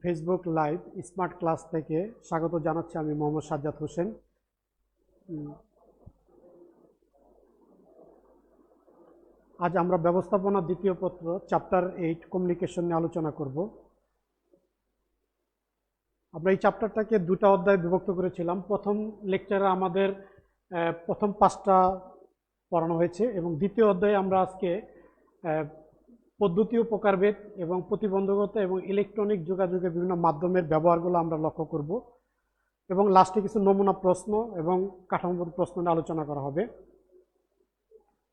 Facebook live smart class থেকে স্বাগত জানাচ্ছি। আমি মোহাম্মদ সাজ্জাদ হোসেন। আজ আমরা ব্যবস্থাপনা দ্বিতীয় পত্র চ্যাপ্টার 8 কমিউনিকেশন নিয়ে আলোচনা করব। আমরা এই চ্যাপ্টারটাকে দুটো অধ্যায়ে বিভক্ত করেছিলাম। প্রথম লেকচারে আমাদের প্রথম 5টা পড়ানো হয়েছে এবং দ্বিতীয় অধ্যায়ে আমরা আজকে পদ্ধতি ও প্রকারভেদ এবং প্রতিবন্ধকতা এবং ইলেকট্রনিক যোগাযোগের বিভিন্ন মাধ্যমের ব্যবহারগুলো আমরা লক্ষ্য করব এবং লাস্টে কিছু নমুনা প্রশ্ন এবং কাঠামোগত প্রশ্ন নিয়ে আলোচনা করা হবে।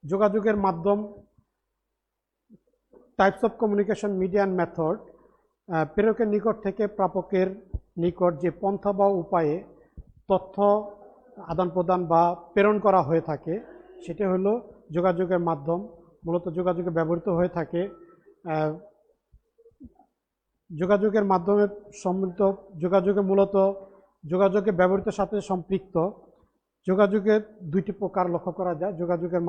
যোগাযোগের মাধ্যম, types of communication media and method, প্রেরকের নিকট থেকে প্রাপকের নিকট যে পন্থা বা উপায়ে তথ্য আদান প্রদান বা প্রেরণ করা হয়ে থাকে সেটা হলো যোগাযোগের মাধ্যম। মূলত যোগাযোগে ব্যবহৃত হয়ে থাকে। যোগাযোগের মাধ্যমে সম্মিলিত যোগাযোগে মূলত যোগাযোগে ব্যবহৃতের সাথে সম্পৃক্ত যোগাযোগের দুইটি প্রকার লক্ষ্য করা যায়। যোগাযোগের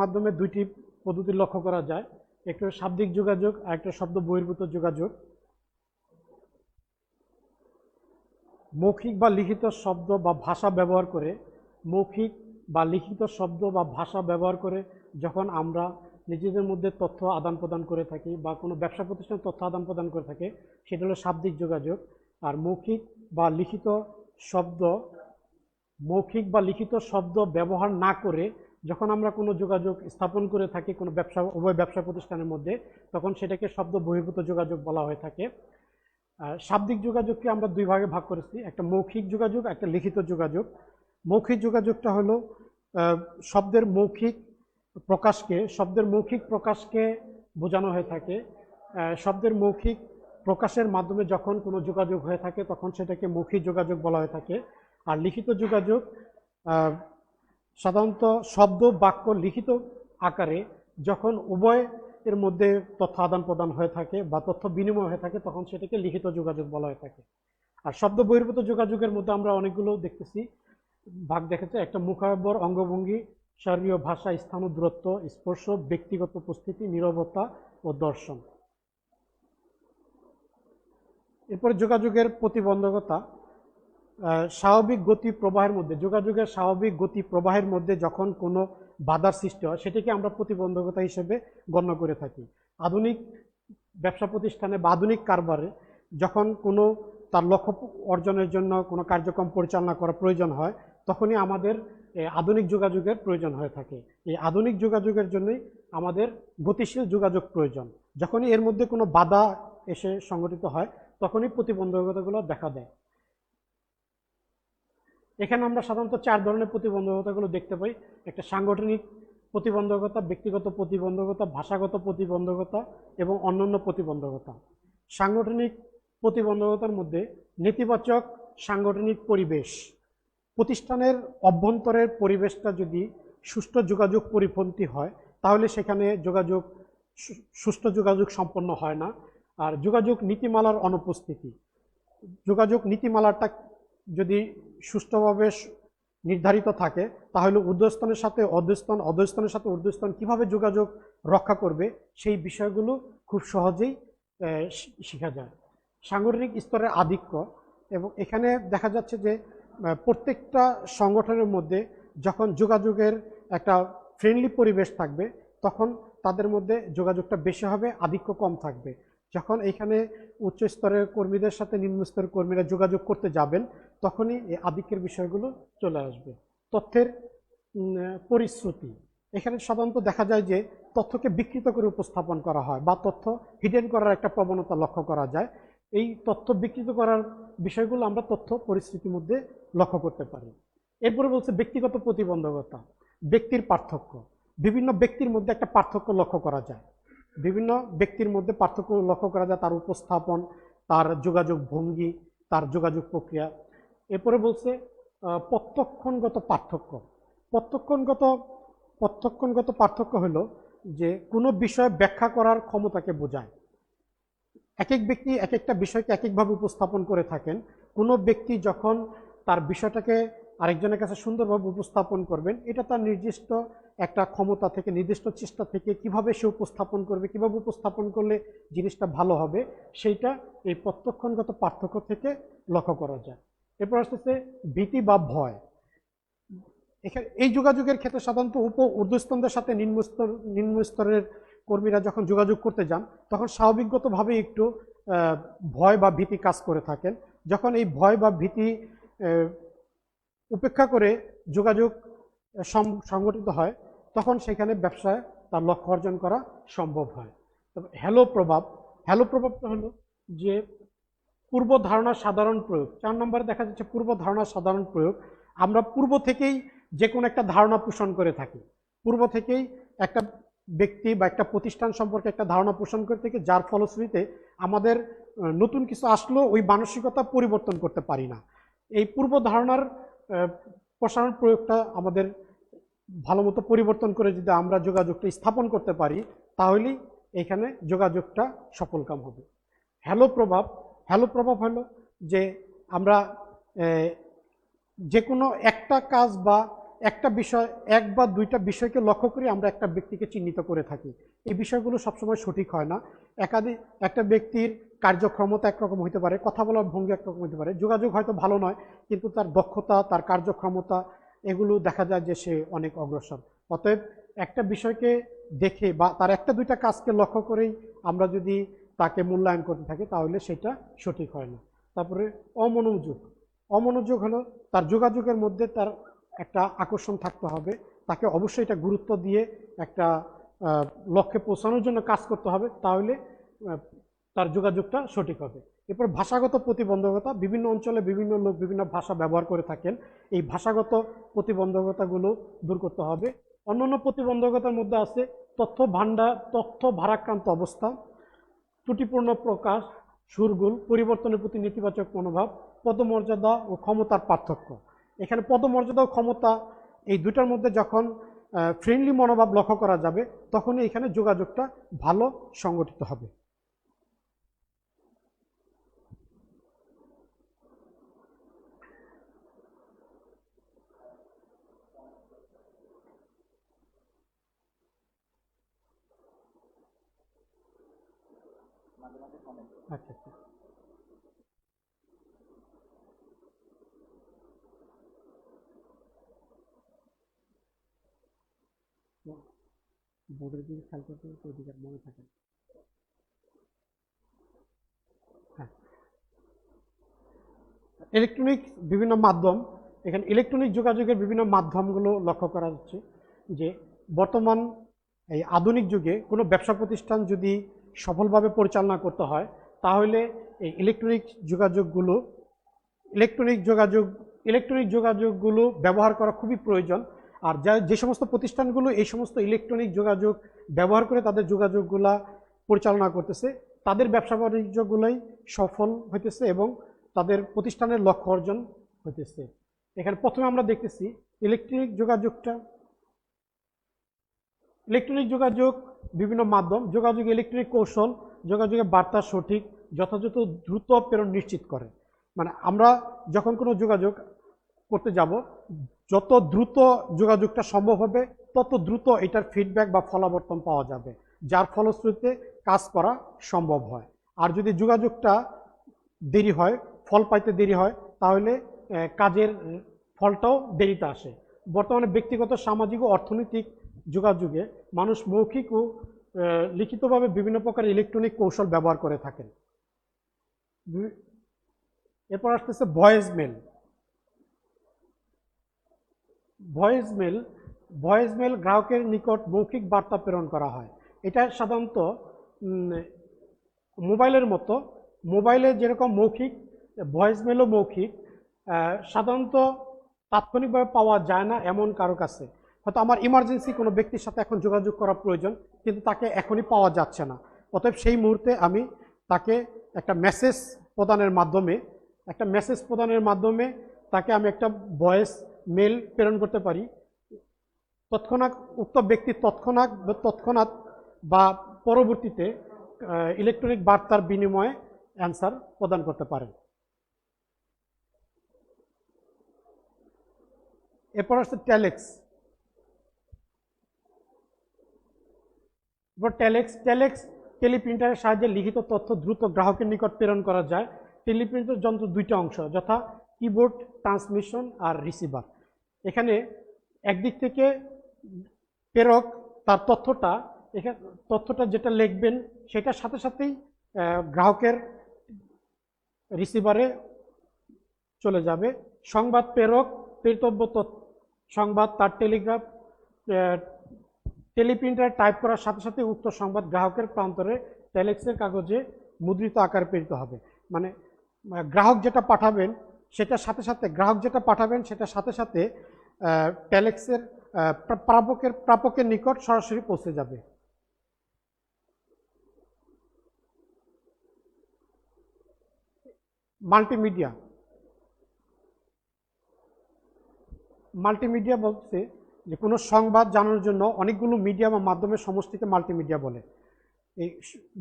মাধ্যমে দুইটি পদ্ধতি লক্ষ্য করা যায়। একটা শাব্দিক যোগাযোগ আর একটা শব্দ বহির্ভূত যোগাযোগ। মৌখিক বা লিখিত শব্দ বা ভাষা ব্যবহার করে যখন আমরা নিজেদের মধ্যে তথ্য আদান প্রদান করে থাকি বা কোনো ব্যবসা প্রতিষ্ঠান তথ্য আদান প্রদান করে থাকে সেটা হলো শাব্দিক যোগাযোগ। আর মৌখিক বা লিখিত শব্দ ব্যবহার না করে যখন আমরা কোনো যোগাযোগ স্থাপন করে থাকি কোনো উভয় ব্যবসা প্রতিষ্ঠানের মধ্যে, তখন সেটাকে শব্দ বহির্ভূত যোগাযোগ বলা হয়ে থাকে। শাব্দিক যোগাযোগকে আমরা দুই ভাগে ভাগ করেছি, একটা মৌখিক যোগাযোগ, একটা লিখিত যোগাযোগ। মৌখিক যোগাযোগটা হলো শব্দের মৌখিক প্রকাশকে বোঝানো হয়ে থাকে। শব্দের মৌখিক প্রকাশের মাধ্যমে যখন কোনো যোগাযোগ হয়ে থাকে তখন সেটাকে মৌখিক যোগাযোগ বলা হয়ে থাকে। আর লিখিত যোগাযোগ সাধারণত শব্দ বাক্য লিখিত আকারে যখন উভয়ের মধ্যে তথ্য আদান প্রদান হয়ে থাকে বা তথ্য বিনিময় হয়ে থাকে তখন সেটাকে লিখিত যোগাযোগ বলা হয়ে থাকে। আর শব্দ বহির্ভূত যোগাযোগের মধ্যে আমরা অনেকগুলো দেখতেছি ভাগ দেখেছে। একটা মুখাবর, অঙ্গভঙ্গি, শারীরিক ভাষা, স্থান ও দূরত্ব, স্পর্শ, ব্যক্তিগত উপস্থিতি, নীরবতা ও দর্শন। এরপরে যোগাযোগের প্রতিবন্ধকতা। স্বাভাবিক গতি প্রবাহের মধ্যে যোগাযোগের স্বাভাবিক গতি প্রবাহের মধ্যে যখন কোনো বাধার সৃষ্টি হয় সেটাকে আমরা প্রতিবন্ধকতা হিসেবে গণ্য করে থাকি। আধুনিক ব্যবসা প্রতিষ্ঠানে বা আধুনিক কারবারে যখন কোনো তার লক্ষ্য অর্জনের জন্য কোনো কার্যক্রম পরিচালনা করা প্রয়োজন হয় তখনই আমাদের আধুনিক যোগাযোগের প্রয়োজন হয়ে থাকে। এই আধুনিক যোগাযোগের জন্যই আমাদের গতিশীল যোগাযোগ প্রয়োজন। যখনই এর মধ্যে কোনো বাধা এসে সংঘটিত হয় তখনই প্রতিবন্ধকতাগুলো দেখা দেয়। এখানে আমরা সাধারণত 4 ধরনের প্রতিবন্ধকতাগুলো দেখতে পাই। একটা সাংগঠনিক প্রতিবন্ধকতা, ব্যক্তিগত প্রতিবন্ধকতা, ভাষাগত প্রতিবন্ধকতা এবং অন্যান্য প্রতিবন্ধকতা। সাংগঠনিক প্রতিবন্ধকতার মধ্যে নেতিবাচক সাংগঠনিক পরিবেশ। প্রতিষ্ঠানের অভ্যন্তরের পরিবেশটা যদি সুষ্ঠু যোগাযোগ পরিপন্থী হয় তাহলে সেখানে সুষ্ঠু যোগাযোগ সম্পন্ন হয় না। আর যোগাযোগ নীতিমালার অনুপস্থিতি। যোগাযোগ নীতিমালাটা যদি সুষ্ঠুভাবে নির্ধারিত থাকে তাহলে ঊর্ধ্বস্থানের সাথে অধঃস্থান, অধঃস্থানের সাথে ঊর্ধ্বস্থান কীভাবে যোগাযোগ রক্ষা করবে সেই বিষয়গুলো খুব সহজেই শেখা যায়। সাংগঠনিক স্তরের আধিক্য, এবং এখানে দেখা যাচ্ছে যে প্রত্যেকটা সংগঠনের মধ্যে যখন যোগাযোগের একটা ফ্রেন্ডলি পরিবেশ থাকবে তখন তাদের মধ্যে যোগাযোগটা বেশি হবে, আধিক্য কম থাকবে। যখন এখানে উচ্চ স্তরের কর্মীদের সাথে নিম্ন স্তরের কর্মীরা যোগাযোগ করতে যাবেন তখনই এই আধিক্যের বিষয়গুলো চলে আসবে। তথ্যের পরিশ্রুতি। এখানে সাধারণত দেখা যায় যে তথ্যকে বিকৃত করে উপস্থাপন করা হয় বা তথ্য হিডেন করার একটা প্রবণতা লক্ষ্য করা যায়। এই তথ্য বিকৃত করার বিষয়গুলো আমরা তথ্য পরিস্থিতির মধ্যে লক্ষ্য করতে পারি। এরপরে বলছে ব্যক্তিগত প্রতিবন্ধকতা। ব্যক্তির পার্থক্য। বিভিন্ন ব্যক্তির মধ্যে একটা পার্থক্য লক্ষ্য করা যায়। তার উপস্থাপন, তার যোগাযোগ ভঙ্গি, তার যোগাযোগ প্রক্রিয়া। এরপরে বলছে প্রত্যক্ষণগত পার্থক্য। প্রত্যক্ষণগত পার্থক্য হলো যে কোনো বিষয় ব্যাখ্যা করার ক্ষমতাকে বোঝায়। এক এক ব্যক্তি এক একটা বিষয়কে এক একভাবে উপস্থাপন করে থাকেন। কোনো ব্যক্তি যখন তার বিষয়টাকে আরেকজনের কাছে সুন্দরভাবে উপস্থাপন করবেন, এটা তার নির্দিষ্ট একটা ক্ষমতা থেকে, নির্দিষ্ট চেষ্টা থেকে কিভাবে সে উপস্থাপন করবে, কিভাবে উপস্থাপন করলে জিনিসটা ভালো হবে, সেইটা এই প্রত্যক্ষণগত পার্থক্য থেকে লক্ষ্য করা যায়। এরপর আসতেছে ভীতি বা ভয়। এখানে এই যোগাযোগের ক্ষেত্রে সাধারণত ঊর্ধ্বস্তরদের সাথে নিম্ন স্তরের কর্মীরা যখন যোগাযোগ করতে যান তখন স্বাভাবিকগতভাবে একটু ভয় বা ভীতি কাজ করে থাকেন। যখন এই ভয় বা ভীতি উপেক্ষা করে যোগাযোগ সংগঠিত হয় তখন সেখানে ব্যবসায় তার লক্ষ্য অর্জন করা সম্ভব হয়। তবে হ্যালো প্রভাবটা হলো যে পূর্ব ধারণার সাধারণ প্রয়োগ। 4 নম্বরে দেখা যাচ্ছে পূর্ব ধারণার সাধারণ প্রয়োগ। আমরা পূর্ব থেকেই যে কোনো একটা ধারণা পোষণ করে থাকি, পূর্ব থেকেই একটা ব্যক্তি বা একটা প্রতিষ্ঠান সম্পর্কে একটা ধারণা পোষণ করে থাকি, যার ফলশ্রুতিতে আমাদের নতুন কিছু আসলেও ওই মানসিকতা পরিবর্তন করতে পারি না। এই পূর্ব ধারণার প্রসারণ প্রয়োগটা আমাদের ভালো মতো পরিবর্তন করে যদি আমরা যোগাযোগটা স্থাপন করতে পারি তাহলেই এখানে যোগাযোগটা সফলকাম হবে। হ্যালো প্রভাব হলো যে আমরা যে কোনো একটা কাজ বা একটা বিষয়, এক বা দুইটা বিষয়কে লক্ষ্য করে আমরা একটা ব্যক্তিকে চিহ্নিত করে থাকি। এই বিষয়গুলো সবসময় সঠিক হয় না। একটা ব্যক্তির কার্যক্ষমতা একরকম হতে পারে, কথা বলার ভঙ্গি একরকম হতে পারে, যোগাযোগ হয়তো ভালো নয় কিন্তু তার দক্ষতা, তার কার্যক্ষমতা এগুলো দেখা যায় যে সে অনেক অগ্রসর। অতএব একটা বিষয়কে দেখে বা তার একটা দুইটা কাজকে লক্ষ্য করেই আমরা যদি তাকে মূল্যায়ন করতে থাকি তাহলে সেটা সঠিক হয় না। তারপরে অমনোযোগ হলো তার যোগাযোগের মধ্যে তার একটা আকর্ষণ থাকতে হবে, তাকে অবশ্যই এটা গুরুত্ব দিয়ে একটা লক্ষ্যে পৌঁছানোর জন্য কাজ করতে হবে, তাহলে তার যোগাযোগটা সঠিক হবে। এরপর ভাষাগত প্রতিবন্ধকতা। বিভিন্ন অঞ্চলে বিভিন্ন লোক বিভিন্ন ভাষা ব্যবহার করে থাকেন, এই ভাষাগত প্রতিবন্ধকতাগুলো দূর করতে হবে। অন্যান্য প্রতিবন্ধকতার মধ্যে আছে তথ্য ভারাক্রান্ত অবস্থা, ত্রুটিপূর্ণ প্রকাশ, সুরগুল, পরিবর্তনের প্রতি নেতিবাচক মনোভাব, পদমর্যাদা ও ক্ষমতার পার্থক্য। এখানে পদমর্যাদা ও ক্ষমতা এই দুটার মধ্যে যখন ফ্রেন্ডলি মনোভাব লক্ষ্য করা যাবে তখনই এখানে যোগাযোগটা ভালো সংগঠিত হবে। আচ্ছা আচ্ছা, বোর্ডের দিকে খেয়াল করতে হবে, ওইদিকে আর মনে থাকে না। হ্যাঁ, ইলেকট্রনিক বিভিন্ন মাধ্যম। এখানে ইলেকট্রনিক যোগাযোগের বিভিন্ন মাধ্যমগুলো লক্ষ্য করা যাচ্ছে যে বর্তমান এই আধুনিক যুগে কোনো ব্যবসা প্রতিষ্ঠান যদি সফলভাবে পরিচালনা করতে হয় তাহলে এই ইলেকট্রনিক যোগাযোগগুলো ব্যবহার করা খুবই প্রয়োজন। আর যে সমস্ত প্রতিষ্ঠানগুলো এই সমস্ত ইলেকট্রনিক যোগাযোগ ব্যবহার করে তাদের যোগাযোগগুলা পরিচালনা করতেছে তাদের ব্যবসা বাণিজ্যগুলোই সফল হইতেছে এবং তাদের প্রতিষ্ঠানের লক্ষ্য অর্জন হইতেছে। এখানে প্রথমে আমরা দেখতেছি ইলেকট্রনিক যোগাযোগ বিভিন্ন মাধ্যম, যোগাযোগ ইলেকট্রনিক কৌশল যোগাযোগের বার্তা সঠিক যথাযথ দ্রুত প্রেরণ নিশ্চিত করে। মানে আমরা যখন কোনো যোগাযোগ করতে যাব যত দ্রুত যোগাযোগটা সম্ভব হবে তত দ্রুত এটার ফিডব্যাক বা ফলাবর্তন পাওয়া যাবে, যার ফলশ্রুতিতে কাজ করা সম্ভব হয়। আর যদি যোগাযোগটা দেরি হয়, ফল পাইতে দেরি হয়, তাহলে কাজের ফলটাও দেরিতে আসে। বর্তমানে ব্যক্তিগত, সামাজিক ও অর্থনৈতিক যোগাযোগে মানুষ মৌখিক ও লিখিতভাবে বিভিন্ন প্রকার ইলেকট্রনিক কৌশল ব্যবহার করে থাকেন। এরপর আসতেছে ভয়েস মেল গ্রাহকের নিকট মৌখিক বার্তা প্রেরণ করা হয়। এটা সাধারণত মোবাইলের মতো, মোবাইলে যেরকম মৌখিক, ভয়েস মেলও মৌখিক। সাধারণত তাৎক্ষণিকভাবে পাওয়া যায় না এমন কারো কাছে, হয়তো আমার ইমার্জেন্সি কোনো ব্যক্তির সাথে এখন যোগাযোগ করা প্রয়োজন কিন্তু তাকে এখনই পাওয়া যাচ্ছে না, অতএব সেই মুহূর্তে আমি তাকে একটা মেসেজ প্রদানের মাধ্যমে তাকে আমি একটা ভয়েস মেল প্রেরণ করতে পারি। তৎক্ষণাৎ উক্ত ব্যক্তি তৎক্ষণাৎ বা পরবর্তীতে ইলেকট্রনিক বার্তার বিনিময়ে অ্যান্সার প্রদান করতে পারেন। এরপর আসছে টেলেক্স। এরপর টেলেক্স টেলিপ্রিন্টারের সাহায্যে লিখিত তথ্য দ্রুত গ্রাহকের নিকট প্রেরণ করা যায়। টেলিপ্রিন্টার যন্ত্র দুইটা অংশ, যথা কিবোর্ড ট্রান্সমিশন আর রিসিভার। এখানে একদিক থেকে প্রেরক তার তথ্যটা যেটা লিখবেন সেটার সাথে সাথেই গ্রাহকের রিসিভারে চলে যাবে। সংবাদ প্রেরক প্রেরিতব্য সংবাদ তার টেলিপ্রিন্টারে টাইপ করার সাথে সাথে উক্ত সংবাদ গ্রাহকের প্রান্তরে টেলেক্সের কাগজে মুদ্রিত আকারে প্রেরিত হবে। মানে গ্রাহক যেটা পাঠাবেন সেটার সাথে সাথে টেলেক্সের প্রাপকের নিকট সরাসরি পৌঁছে যাবে। মাল্টিমিডিয়া বলছে যে কোনো সংবাদ জানানোর জন্য অনেকগুলো মিডিয়া বা মাধ্যমের সমষ্টিকে মাল্টিমিডিয়া বলে। এই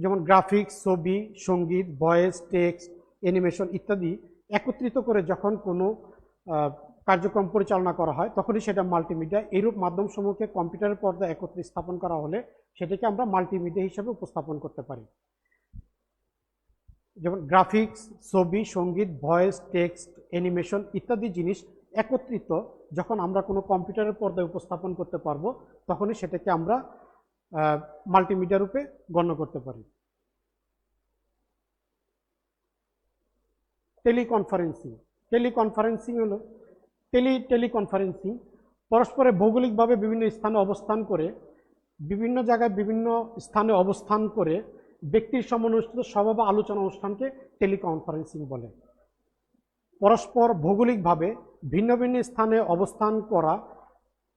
যেমন গ্রাফিক্স, ছবি, সঙ্গীত, ভয়েস, টেক্সট, অ্যানিমেশন ইত্যাদি একত্রিত করে যখন কোনো কার্যক্রম পরিচালনা করা হয় তখনই সেটা মাল্টিমিডিয়া। এইরূপ মাধ্যমসমূহকে কম্পিউটারের পর্দায় একত্রে স্থাপন করা হলে সেটাকে আমরা মাল্টিমিডিয়া হিসেবে উপস্থাপন করতে পারি। যেমন গ্রাফিক্স, ছবি, সঙ্গীত, ভয়েস, টেক্সট, অ্যানিমেশন ইত্যাদি জিনিস একত্রিত যখন আমরা কোনো কম্পিউটারের পর্দায় উপস্থাপন করতে পারবো তখনই সেটাকে আমরা মাল্টিমিডিয়া রূপে গণ্য করতে পারি। টেলিকনফারেন্সিং হলো টেলিকনফারেন্সিং পরস্পরে ভৌগোলিকভাবে বিভিন্ন স্থানে অবস্থান করে ব্যক্তির সমন্বয়ে সভা বা আলোচনা অনুষ্ঠানকে টেলিকনফারেন্সিং বলে। পরস্পর ভৌগোলিকভাবে ভিন্ন ভিন্ন স্থানে অবস্থান করা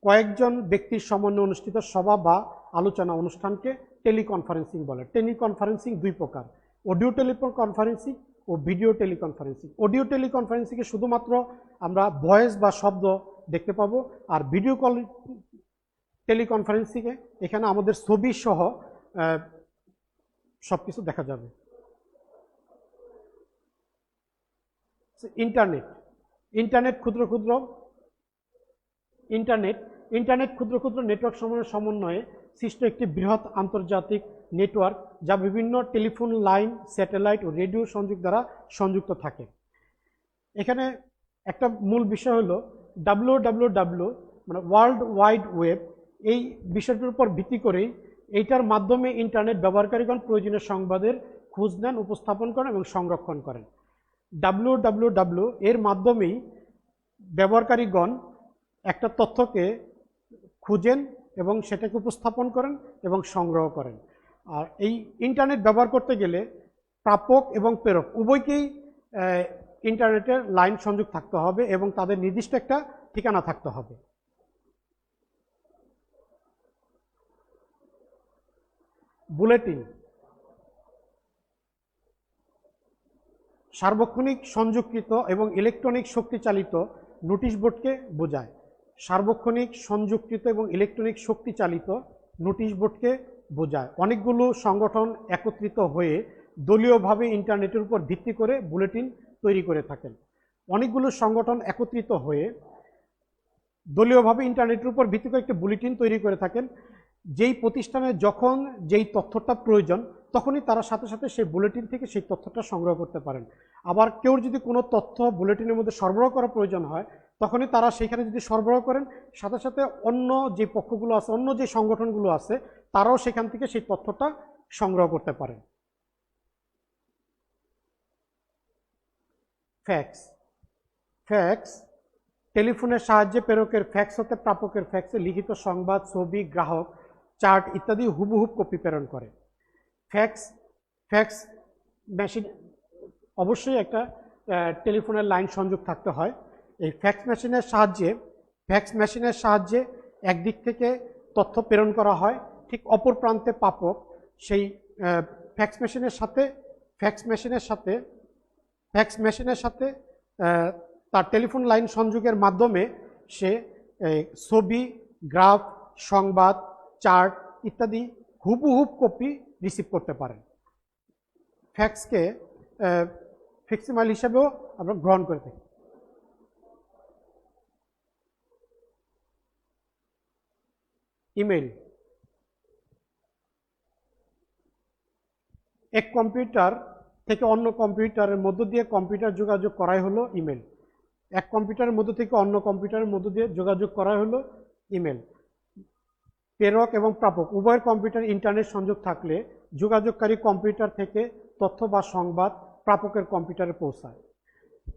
কয়েকজন ব্যক্তির সমন্বয়ে অনুষ্ঠিত সভা বা আলোচনা অনুষ্ঠানকে টেলিকনফারেন্সিং বলে। টেলিকনফারেন্সিং দুই প্রকার, অডিও টেলিকনফারেন্সিং ও ভিডিও টেলিকনফারেন্সিং। অডিও টেলিকনফারেন্সিংয়ে শুধুমাত্র আমরা ভয়েস বা শব্দ দেখতে পাবো, আর ভিডিও টেলিকনফারেন্সিংয়ে এখানে আমাদের ছবি সহ সবকিছু দেখা যাবে। ইন্টারনেট ক্ষুদ্র ক্ষুদ্র নেটওয়ার্ক সমূহের সমন্বয়ে সৃষ্ট একটি বৃহৎ আন্তর্জাতিক নেটওয়ার্ক যা বিভিন্ন টেলিফোন লাইন, স্যাটেলাইট ও রেডিও সংযোগ দ্বারা সংযুক্ত থাকে। এখানে একটা মূল বিষয় হলো WWW মানে ওয়ার্ল্ড ওয়াইড ওয়েব। এই বিষয়টির উপর ভিত্তি করেই এইটার মাধ্যমে ইন্টারনেট ব্যবহারকারীগণ প্রয়োজনীয় সংবাদের খোঁজ নেন, উপস্থাপন করেন এবং সংরক্ষণ করেন। WWW এর মাধ্যমেই ব্যবহারকারীগণ একটা তথ্যকে খুঁজেন এবং সেটাকে উপস্থাপন করেন এবং সংগ্রহ করেন। আর এই ইন্টারনেট ব্যবহার করতে গেলে প্রাপক এবং প্রেরক উভয়কেই ইন্টারনেটের লাইন সংযোগ থাকতে হবে এবং তাদের নির্দিষ্ট একটা ঠিকানা থাকতে হবে। বুলেটিন সার্বক্ষণিক সংযুক্ত এবং ইলেকট্রনিক শক্তি চালিত নোটিশ বোর্ডকে বোঝায়। সার্বক্ষণিক সংযুক্ত এবং ইলেকট্রনিক শক্তি চালিত নোটিশ বোর্ডকে বোঝায়। অনেকগুলো সংগঠন একত্রিত হয়ে দলীয়ভাবে ইন্টারনেটের উপর ভিত্তি করে বুলেটিন তৈরি করে থাকেন। অনেকগুলো সংগঠন একত্রিত হয়ে দলীয়ভাবে ইন্টারনেটের উপর ভিত্তি করে একটি বুলেটিন তৈরি করে থাকেন। যেই প্রতিষ্ঠানে যখন যেই তথ্যটা প্রয়োজন তখনই তারা সাথে সাথে সেই বুলেটিন থেকে সেই তথ্যটা সংগ্রহ করতে পারেন। আবার কেউ যদি কোনো তথ্য বুলেটিনের মধ্যে সরবরাহ করা প্রয়োজন হয় তখনই তারা সেখানে যদি সরবরাহ করেন সাথে সাথে অন্য যে পক্ষগুলো আছে, অন্য যে সংগঠনগুলো আছে তারাও সেখান থেকে সেই তথ্যটা সংগ্রহ করতে পারেন। ফ্যাক্স টেলিফোনের সাহায্যে প্রেরকের ফ্যাক্স হতে প্রাপকের ফ্যাক্সে লিখিত সংবাদ, ছবি, গ্রাহক চার্ট ইত্যাদি হুবহু কপি প্রেরণ করে। ফ্যাক্স মেশিন অবশ্যই একটা টেলিফোনের লাইন সংযোগ থাকতে হয়। এই ফ্যাক্স মেশিনের সাহায্যে একদিক থেকে তথ্য প্রেরণ করা হয়, ঠিক অপর প্রান্তে প্রাপক সেই ফ্যাক্স মেশিনের সাথে তার টেলিফোন লাইন সংযোগের মাধ্যমে সে ছবি, গ্রাফ, সংবাদ, চার্ট ইত্যাদি হুবহু কপি রিসিভ করতে পারেন। ফ্যাক্সকে ফ্যাক্সিমাইল হিসেবেও আমরা গ্রহণ করে থাকি। ইমেল। এক কম্পিউটার থেকে অন্য কম্পিউটারের মধ্য দিয়ে কম্পিউটার যোগাযোগ করাই হলো ইমেল। এক কম্পিউটারের মধ্য থেকে অন্য কম্পিউটারের মধ্য দিয়ে যোগাযোগ করাই হলো ইমেল। প্রেরক এবং প্রাপক উভয়ের কম্পিউটার ইন্টারনেট সংযোগ থাকলে যোগাযোগকারী কম্পিউটার থেকে তথ্য বা সংবাদ প্রাপকের কম্পিউটারে পৌঁছায়।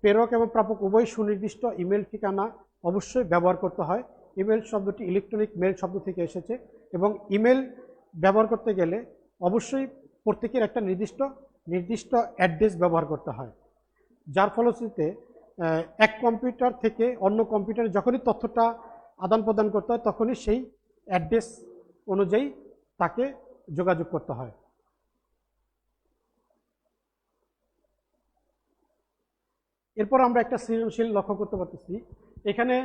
প্রেরক এবং প্রাপক উভয় সুনির্দিষ্ট ইমেল ঠিকানা অবশ্যই ব্যবহার করতে হয়। ইমেল শব্দটি ইলেকট্রনিক মেল শব্দ থেকে এসেছে এবং ইমেল ব্যবহার করতে গেলে অবশ্যই প্রত্যেকের একটা নির্দিষ্ট অ্যাড্রেস ব্যবহার করতে হয়, যার ফলশ্রুতিতে এক কম্পিউটার থেকে অন্য কম্পিউটারে যখনই তথ্যটা আদান প্রদান করতে হয় তখনই সেই অ্যাড্রেস অনুযায়ী তাকে যোগাযোগ করতে হয়। এরপর আমরা একটা সৃজনশীল লক্ষ্য করতে পারতেছি। এখানে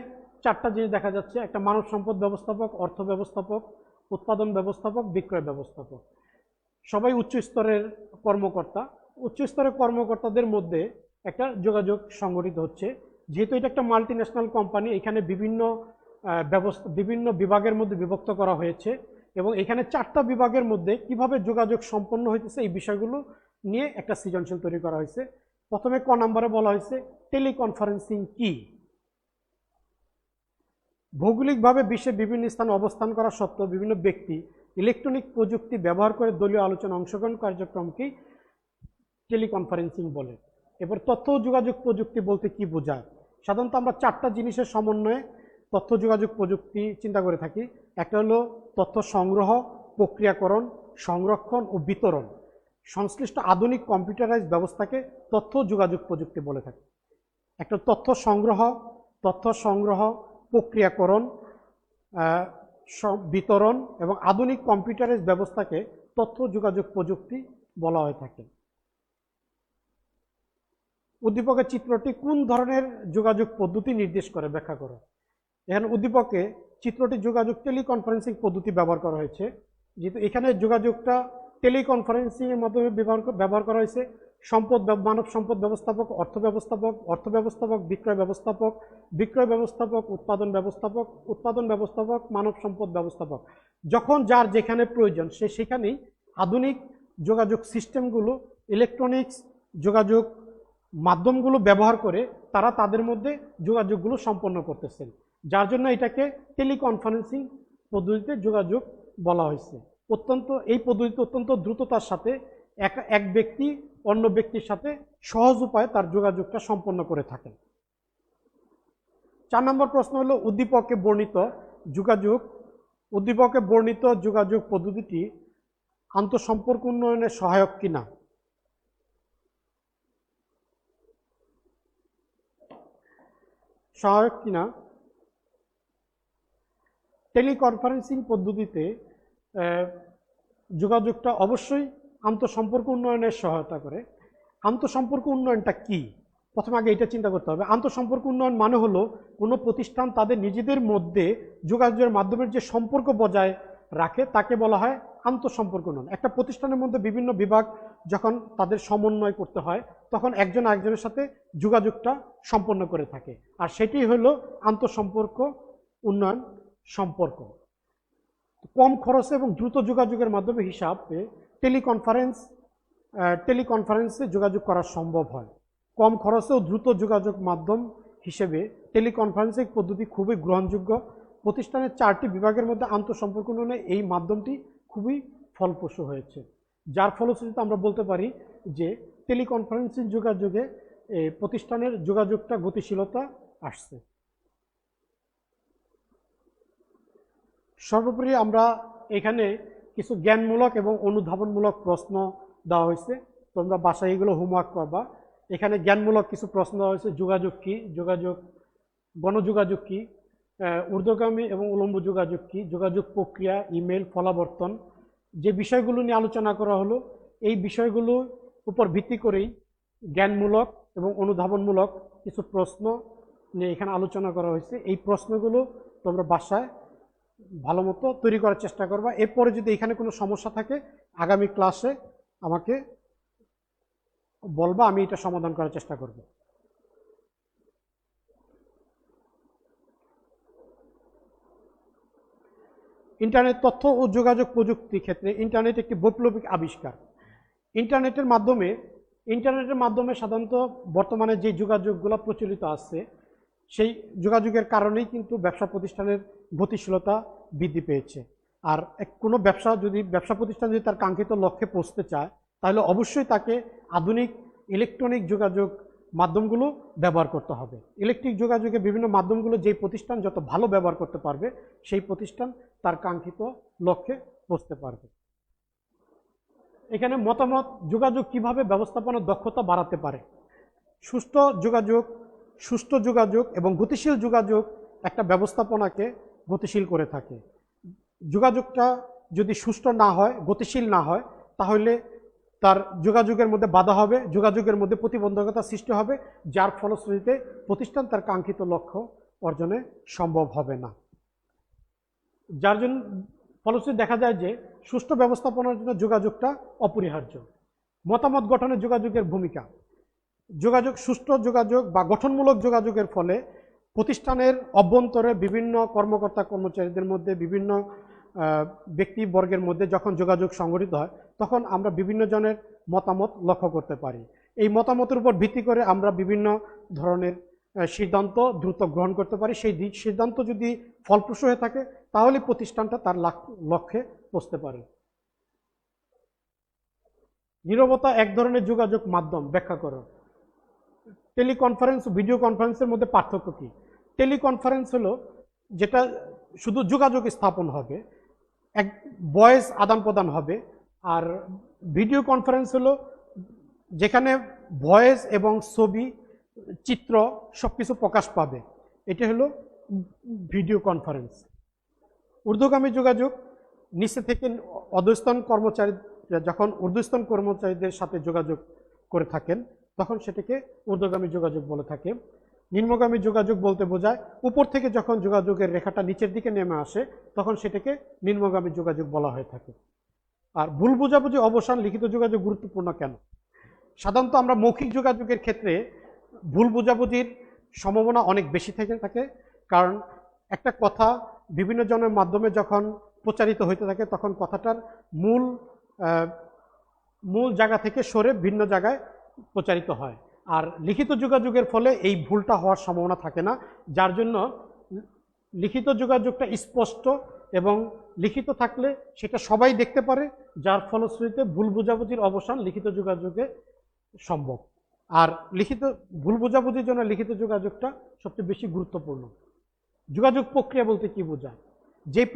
চারটা জিনিস দেখা যাচ্ছে, একটা মানব সম্পদ ব্যবস্থাপক, অর্থ ব্যবস্থাপক, উৎপাদন ব্যবস্থাপক, বিক্রয় ব্যবস্থাপক। সবাই উচ্চ স্তরের কর্মকর্তা। উচ্চ স্তরের কর্মকর্তাদের মধ্যে একটা যোগাযোগ সংগঠিত হচ্ছে। যেহেতু এটা একটা মাল্টি ন্যাশনাল কোম্পানি, এখানে বিভিন্ন বিভাগের মধ্যে বিভক্ত করা হয়েছে এবং এখানে চারটা বিভাগের মধ্যে কিভাবে যোগাযোগ সম্পন্ন হইতেছে এই বিষয়গুলো নিয়ে একটা সৃজনশীল তৈরি করা হয়েছে। প্রথমে ক নম্বরে বলা হয়েছে টেলিকনফারেন্সিং কি। ভৌগোলিকভাবে বিশ্বের বিভিন্ন স্থানে অবস্থান করা সত্ত্বেও বিভিন্ন ব্যক্তি ইলেকট্রনিক প্রযুক্তি ব্যবহার করে দলীয় আলোচনা অংশগ্রহণ কার্যক্রমকেই টেলিকনফারেন্সিং বলে। এবার তথ্য ও যোগাযোগ প্রযুক্তি বলতে কি বোঝায়? সাধারণত আমরা চারটা জিনিসের সমন্বয়ে তথ্য যোগাযোগ প্রযুক্তি চিন্তা করে থাকি। একটা হলো তথ্য সংগ্রহ, প্রক্রিয়াকরণ, সংরক্ষণ ও বিতরণ। সংশ্লিষ্ট আধুনিক কম্পিউটারাইজ ব্যবস্থাকে তথ্য যোগাযোগ প্রযুক্তি বলে থাকে। একটা তথ্য সংগ্রহ, প্রক্রিয়াকরণ, বিতরণ এবং আধুনিক কম্পিউটারাইজ ব্যবস্থাকে তথ্য যোগাযোগ প্রযুক্তি বলা হয়ে থাকে। উদ্দীপকের চিত্রটি কোন ধরনের যোগাযোগ পদ্ধতি নির্দেশ করে? ব্যাখ্যা করো। এখানে উদ্দীপকে চিত্রটি যোগাযোগ টেলিকনফারেন্সিং পদ্ধতি ব্যবহার করা হয়েছে। যেহেতু এখানে যোগাযোগটা টেলিকনফারেন্সিং এর মাধ্যমে ব্যবহার করা হয়েছে। মানব সম্পদ ব্যবস্থাপক, অর্থ ব্যবস্থাপক, বিক্রয় ব্যবস্থাপক, উৎপাদন ব্যবস্থাপক, মানব সম্পদ ব্যবস্থাপক। যখন যার যেখানে প্রয়োজন সেখানেই আধুনিক যোগাযোগ সিস্টেমগুলো, ইলেকট্রনিক্স যোগাযোগ মাধ্যমগুলো ব্যবহার করে তারা তাদের মধ্যে যোগাযোগগুলো সম্পন্ন করতেছেন, যার জন্য এটাকে টেলিকনফারেন্সিং পদ্ধতিতে যোগাযোগ বলা হয়েছে। এই পদ্ধতিতে অত্যন্ত দ্রুততার সাথে এক ব্যক্তি অন্য ব্যক্তির সাথে সহজ উপায়ে তার যোগাযোগটা সম্পন্ন করে থাকেন। 4 নম্বর প্রশ্ন হলো উদ্দীপকে বর্ণিত যোগাযোগ পদ্ধতিটি আন্তঃসম্পর্ক উন্নয়নে সহায়ক কিনা? টেলিকনফারেন্সিং পদ্ধতিতে যোগাযোগটা অবশ্যই আন্তঃসম্পর্ক উন্নয়নের সহায়তা করে। আন্তঃসম্পর্ক উন্নয়নটা কি? প্রথমে আগে এটা চিন্তা করতে হবে। আন্তঃসম্পর্ক উন্নয়ন মানে হলো কোনো প্রতিষ্ঠান তাদের নিজেদের মধ্যে যোগাযোগের মাধ্যমে যে সম্পর্ক বজায় রাখে তাকে বলা হয় আন্তঃসম্পর্ক উন্নয়ন। একটা প্রতিষ্ঠানের মধ্যে বিভিন্ন বিভাগ যখন তাদের সমন্বয় করতে হয় তখন একজন আরেকজনের সাথে যোগাযোগটা সম্পন্ন করে থাকে, আর সেটি হলো আন্তঃসম্পর্ক উন্নয়ন সম্পর্ক। কম খরচে এবং দ্রুত যোগাযোগের মাধ্যমে হিসাবে টেলিকনফারেন্সে যোগাযোগ করা সম্ভব হয়। কম খরচে ও দ্রুত যোগাযোগ মাধ্যম হিসেবে টেলিকনফারেন্সিং পদ্ধতি খুবই গ্রহণযোগ্য। প্রতিষ্ঠানের 4টি বিভাগের মধ্যে আন্তঃসম্পর্ক উন্নয়নে এই মাধ্যমটি খুবই ফলপ্রসূ হয়েছে, যার ফলশ্রুতিতে আমরা বলতে পারি যে টেলিকনফারেন্সিং যোগাযোগে প্রতিষ্ঠানের যোগাযোগটা গতিশীলতা আসছে। সর্বোপরি আমরা এখানে কিছু জ্ঞানমূলক এবং অনুধাবনমূলক প্রশ্ন দেওয়া হয়েছে, তোমরা বাসায় এগুলো হোমওয়ার্ক করবা। এখানে জ্ঞানমূলক কিছু প্রশ্ন দেওয়া হয়েছে। যোগাযোগ কি, গণযোগাযোগ কি, ঊর্ধ্বগামী এবং উলম্ব যোগাযোগ কি, যোগাযোগ প্রক্রিয়া, ইমেল, ফলাবর্তন, যে বিষয়গুলো নিয়ে আলোচনা করা হলো এই বিষয়গুলোর উপর ভিত্তি করেই জ্ঞানমূলক এবং অনুধাবনমূলক কিছু প্রশ্ন নিয়ে এখানে আলোচনা করা হয়েছে। এই প্রশ্নগুলো তোমরা বাসায় ভালো মতো তৈরি করার চেষ্টা করবা। এরপরে যদি এখানে কোনো সমস্যা থাকে আগামী ক্লাসে আমাকে বলবা, আমি এটা সমাধান করার চেষ্টা করব। ইন্টারনেট তথ্য ও যোগাযোগ প্রযুক্তি ক্ষেত্রে ইন্টারনেট একটি বৈপ্লবিক আবিষ্কার। ইন্টারনেটের মাধ্যমে সাধারণত বর্তমানে যে যোগাযোগগুলো প্রচলিত আছে সেই যোগাযোগের কারণেই কিন্তু ব্যবসা প্রতিষ্ঠানের গতিশীলতা বৃদ্ধি পেয়েছে। আর কোনো ব্যবসা প্রতিষ্ঠান যদি তার কাঙ্ক্ষিত লক্ষ্যে পৌঁছতে চায় তাহলে অবশ্যই তাকে আধুনিক ইলেকট্রনিক যোগাযোগ মাধ্যমগুলো ব্যবহার করতে হবে। ইলেকট্রিক যোগাযোগের বিভিন্ন মাধ্যমগুলো যেই প্রতিষ্ঠান যত ভালো ব্যবহার করতে পারবে সেই প্রতিষ্ঠান তার কাঙ্ক্ষিত লক্ষ্যে পৌঁছতে পারবে। এখানে মতামত, যোগাযোগ কিভাবে ব্যবস্থাপনার দক্ষতা বাড়াতে পারে। সুষ্ঠু যোগাযোগ এবং গতিশীল যোগাযোগ একটা ব্যবস্থাপনাকে গতিশীল করে থাকে। যোগাযোগটা যদি সুষ্ঠু না হয়, গতিশীল না হয়, তাহলে তার যোগাযোগের মধ্যে বাধা হবে, যোগাযোগের মধ্যে প্রতিবন্ধকতা সৃষ্টি হবে, যার ফলশ্রুতিতে প্রতিষ্ঠান তার কাঙ্ক্ষিত লক্ষ্য অর্জনে সম্ভব হবে না। যার জন্য ফলশ্রুতি দেখা যায় যে সুষ্ঠু ব্যবস্থাপনার জন্য যোগাযোগটা অপরিহার্য। মতামত গঠনে যোগাযোগের ভূমিকা। সুষ্ঠু যোগাযোগ বা গঠনমূলক যোগাযোগের ফলে প্রতিষ্ঠানের অভ্যন্তরে বিভিন্ন কর্মকর্তা কর্মচারীদের মধ্যে, বিভিন্ন ব্যক্তিবর্গের মধ্যে যখন যোগাযোগ সংগঠিত হয় তখন আমরা বিভিন্ন জনের মতামত লক্ষ্য করতে পারি। এই মতামতের উপর ভিত্তি করে আমরা বিভিন্ন ধরনের সিদ্ধান্ত দ্রুত গ্রহণ করতে পারি। সেই সিদ্ধান্ত যদি ফলপ্রসূ হয়ে থাকে তাহলে প্রতিষ্ঠানটা তার লক্ষ্যে পৌঁছতে পারে। নীরবতা এক ধরনের যোগাযোগ মাধ্যম, ব্যাখ্যা করো। টেলিকনফারেন্স ও ভিডিও কনফারেন্সের মধ্যে পার্থক্য কি? টেলিকনফারেন্স হলো যেটা শুধু যোগাযোগ স্থাপন হবে, এক ভয়েস আদান প্রদান হবে। আর ভিডিও কনফারেন্স হলো যেখানে ভয়েস এবং ছবি, চিত্র সবকিছু প্রকাশ পাবে, এটা হলো ভিডিও কনফারেন্স। ঊর্ধ্বগামী যোগাযোগ, নিচে থেকে অধস্তন কর্মচারী যখন ঊর্ধ্বস্তন কর্মচারীদের সাথে যোগাযোগ করে থাকেন তখন সেটাকে ঊর্ধ্বগামী যোগাযোগ বলে থাকে। নিম্নগামী যোগাযোগ বলতে বোঝায় উপর থেকে যখন যোগাযোগের রেখাটা নিচের দিকে নেমে আসে তখন সেটাকে নিম্নগামী যোগাযোগ বলা হয়ে থাকে। আর ভুল বোঝাবুঝি অবসান, লিখিত যোগাযোগ গুরুত্বপূর্ণ কেন? সাধারণত আমরা মৌখিক যোগাযোগের ক্ষেত্রে ভুল বোঝাবুঝির সম্ভাবনা অনেক বেশি থেকে থাকে, কারণ একটা কথা বিভিন্ন জনের মাধ্যমে যখন প্রচারিত হইতে থাকে তখন কথাটার মূল জায়গা থেকে সরে ভিন্ন জায়গায় প্রচারিত হয়। আর লিখিত যোগাযোগের ফলে এই ভুলটা হওয়ার সম্ভাবনা থাকে না, যার জন্য লিখিত যোগাযোগটা স্পষ্ট এবং লিখিত থাকলে সেটা সবাই দেখতে পারে, যার ফলশ্রুতিতে ভুল বোঝাবুঝির অবসান লিখিত যোগাযোগে সম্ভব। আর ভুল বোঝাবুঝির জন্য লিখিত যোগাযোগটা সবচেয়ে বেশি গুরুত্বপূর্ণ। যোগাযোগ প্রক্রিয়া বলতে কি বোঝায়? যেই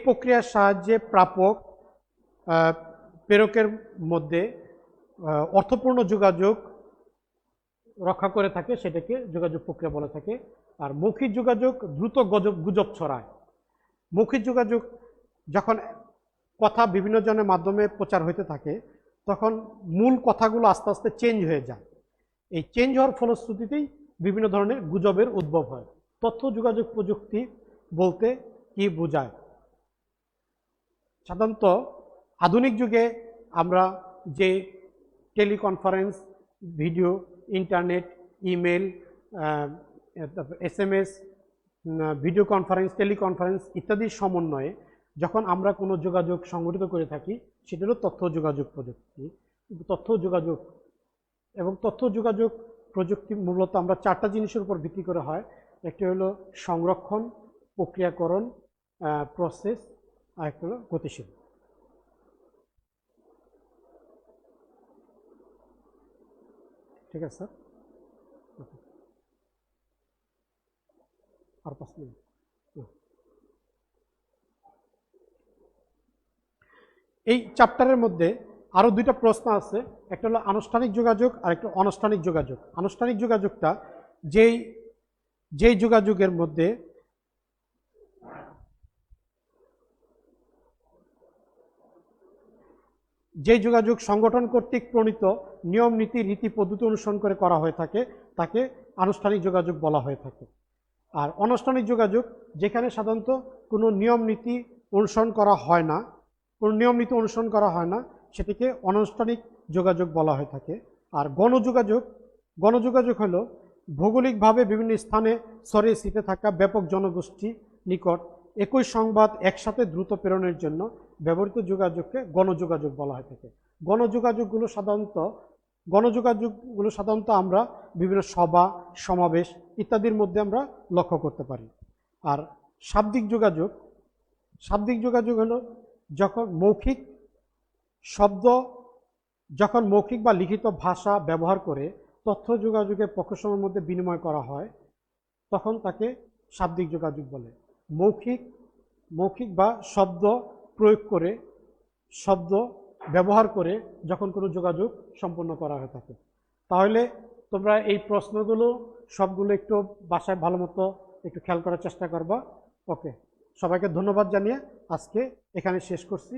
প্রক্রিয়ার সাহায্যে প্রাপক প্রেরকের মধ্যে অর্থপূর্ণ যোগাযোগ রক্ষা করে থাকে সেটাকে যোগাযোগ প্রক্রিয়া বলে থাকে। আর মৌখিক যোগাযোগ দ্রুত গুজব ছড়ায়। মৌখিক যোগাযোগ যখন কথা বিভিন্ন জনের মাধ্যমে প্রচার হইতে থাকে তখন মূল কথাগুলো আস্তে আস্তে চেঞ্জ হয়ে যায়। এই চেঞ্জ হওয়ার ফলশ্রুতিতেই বিভিন্ন ধরনের গুজবের উদ্ভব হয়। তথ্য যোগাযোগ প্রযুক্তি বলতে কি বোঝায়? সাধারণত আধুনিক যুগে আমরা যে teleconference, video, internet, email, SMS, video conference, teleconference ইত্যাদির সমন্বয়ে যখন আমরা কোনো যোগাযোগ সংগঠিত করে থাকি সেটা হলো তথ্য যোগাযোগ প্রযুক্তি। তথ্য যোগাযোগ প্রযুক্তি মূলত আমরা চারটা জিনিসের উপর ভিত্তি করে হয়। একটি হলো সংরক্ষণ, প্রক্রিয়াকরণ, প্রসেস, আর একটা হলো গতিশীল। ঠিক আছে স্যার, আর 5 মিনিট। এই চ্যাপ্টারের মধ্যে আরো দুইটা প্রশ্ন আছে, একটা হলো আনুষ্ঠানিক যোগাযোগ আর একটা অনানুষ্ঠানিক যোগাযোগ। আনুষ্ঠানিক যোগাযোগটা যেই যোগাযোগের মধ্যে যে যোগাযোগ সংগঠন কর্তৃক প্রণীত নিয়ম নীতি রীতি পদ্ধতি অনুসরণ করে করা হয়ে থাকে তাকে আনুষ্ঠানিক যোগাযোগ বলা হয়ে থাকে। আর অনানুষ্ঠানিক যোগাযোগ যেখানে সাধারণত কোনো নিয়ম নীতি অনুসরণ করা হয় না, সেটিকে অনানুষ্ঠানিক যোগাযোগ বলা হয়ে থাকে। আর গণযোগাযোগ হলো ভৌগোলিকভাবে বিভিন্ন স্থানে ছড়িয়ে ছিটে থাকা ব্যাপক জনগোষ্ঠী নিকট একই সংবাদ একসাথে দ্রুত প্রেরণের জন্য ব্যবহৃত যোগাযোগকে গণযোগাযোগ বলা হয়ে থাকে। গণযোগাযোগগুলো সাধারণত আমরা বিভিন্ন সভা, সমাবেশ ইত্যাদির মধ্যে আমরা লক্ষ্য করতে পারি। আর শাব্দিক যোগাযোগ হলো যখন মৌখিক বা লিখিত ভাষা ব্যবহার করে তথ্য যোগাযোগের পক্ষসমূহের মধ্যে বিনিময় করা হয়, তখন তাকে শাব্দিক যোগাযোগ বলে। মৌখিক বা শব্দ প্রয়োগ করে, শব্দ ব্যবহার করে যখন কোনো যোগাযোগ সম্পন্ন করা হয়ে থাকে। তাহলে তোমরা এই প্রশ্নগুলো সবগুলো একটু বাসায় ভালো মতো একটু খেয়াল করার চেষ্টা করবা। ওকে, সবাইকে ধন্যবাদ জানিয়ে আজকে এখানে শেষ করছি।